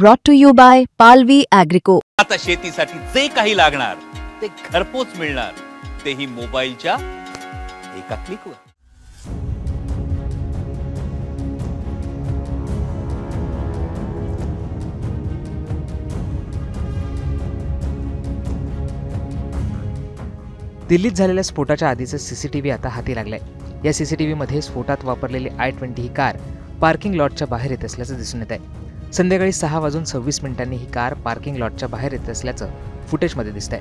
Brought to you by Palvi Agrico. आता शेतीसाठी जे काही लागणार ते घरपोच मिळणार, तेही मोबाईलच्या एका क्लिकवर. दिल्लीत झालेल्या स्फोटाच्या आधीचं सीसीटीव्ही आता हाती लागलाय. या सीसीटीव्हीमध्ये स्फोटात वापरलेली i20 ही कार पार्किंग लॉटच्या बाहेर येत असल्याचं दिसून येत आहे. संध्याकाळी 6:26 ही कार पार्किंग लॉटच्या बाहेर येत असल्याचं फुटेजमध्ये दिसतंय.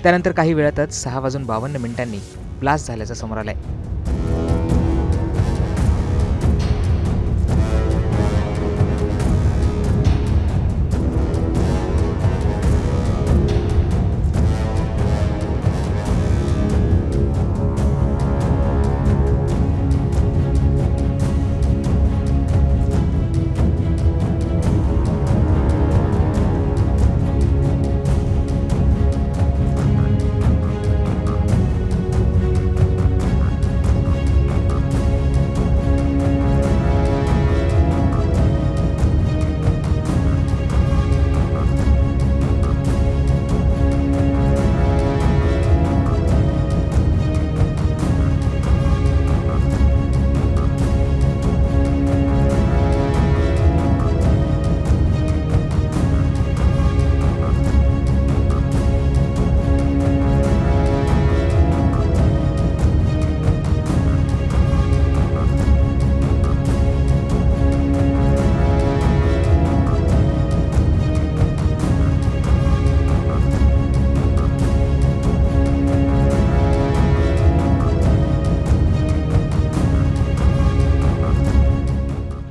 त्यानंतर काही वेळातच 6:52 ब्लास्ट झाल्याचं समोर आलंय.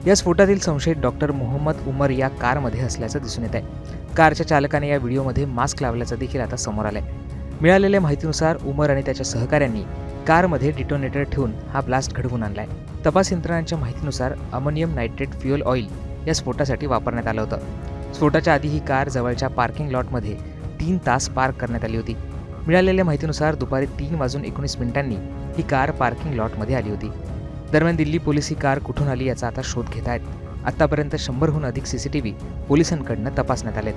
या स्फोटातील संशयित डॉक्टर मोहम्मद उमर या कारमध्ये असल्याचं दिसून येत आहे. कारच्या चालकाने या व्हिडिओमध्ये मास्क लावल्याचं देखील आता समोर आलंय. मिळालेल्या माहितीनुसार उमर आणि त्याच्या सहकाऱ्यांनी कारमध्ये डिटोनेटर ठेवून हा ब्लास्ट घडवून आणलाय. तपास यंत्रणांच्या माहितीनुसार अमोनियम नायट्रेट फ्युएल ऑइल या स्फोटासाठी वापरण्यात आलं होतं. स्फोटाच्या आधी ही कार जवळच्या पार्किंग लॉटमध्ये 3 तास पार्क करण्यात आली होती. मिळालेल्या माहितीनुसार दुपारी 3:19 ही कार पार्किंग लॉटमध्ये आली होती. दरम्यान दिल्ली पोलीस ही कार कुठून आली याचा आता शोध घेत आहेत. आतापर्यंत 100हून अधिक सीसीटीव्ही पोलिसांकडून तपासण्यात आलेत.